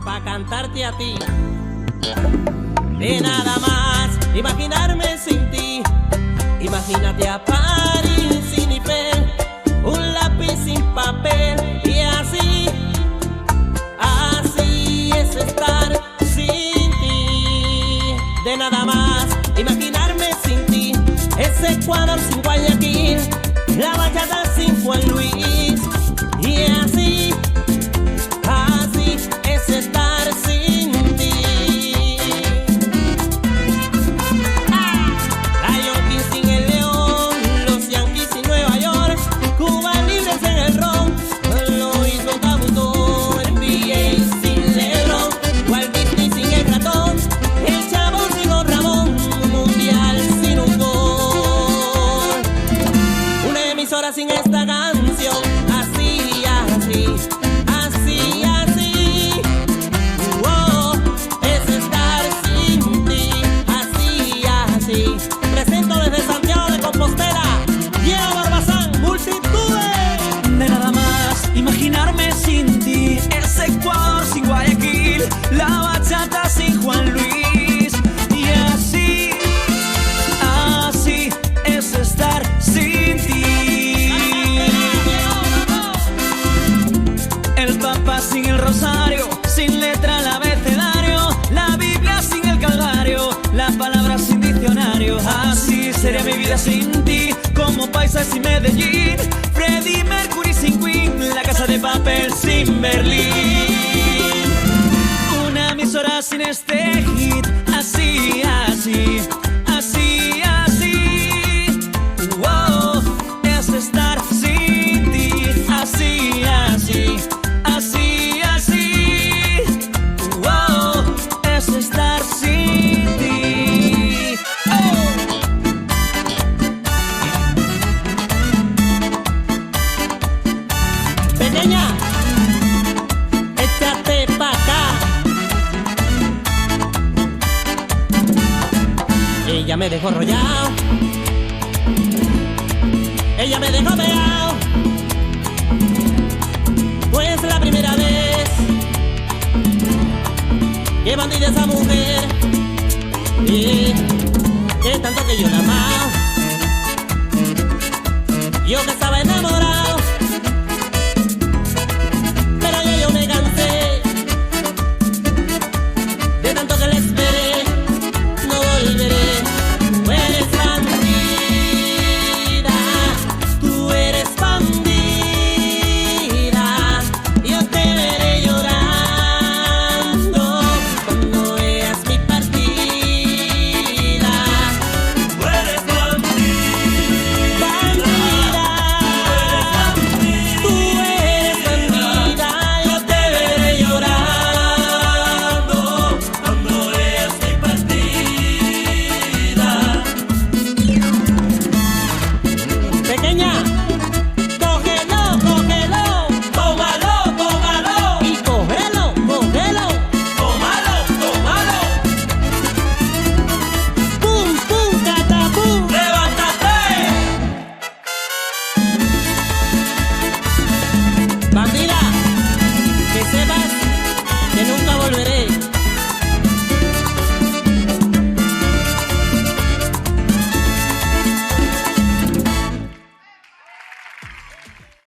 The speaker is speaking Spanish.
pa' cantarte a ti. De nada más imaginarme sin ti. Imagínate a París sin papel, un lápiz sin papel. Y así, así es estar sin ti. De nada más imaginarme sin ti. Ese Ecuador sin Guayaquil, la bachata sin Juan Luis. Y así, así es estar sin ti. Lion King sin el León, los Yankees sin Nueva York, Cuba libres en el ron, Luis Montabuto, NBA sin LeBron, Walt Disney sin el ratón, el Chavo sin Don Ramón, un mundial sin un gol, una emisora sin esta canción. Así, así, así, así, wow, es estar sin ti. Así, así, presento desde Santiago de Compostela, Diego Barbazán, multitudes. De nada más imaginarme sin ti. Ese Ecuador sin Guayaquil, la bachata sin Juan Luis. Y así, así es estar sin ti. El Papa sin el rosario, sin letra el abecedario, la Biblia sin el calvario, la palabra sin diccionario. Así sería mi vida sin ti, como Paisa sin Medellín, Freddie Mercury sin Queen, la Casa de Papel sin Berlín, una emisora sin este hit. Así, así, así, así, wow, es estar sin ti. Así, así, así, así, wow, es estar sin ti. Oh. Pequeña, échate pa' acá. Ella me dejó rollado, ella me dejó pegado. Pues la primera vez que bandí esa mujer, y que tanto que yo la amaba, yo que estaba enamorado.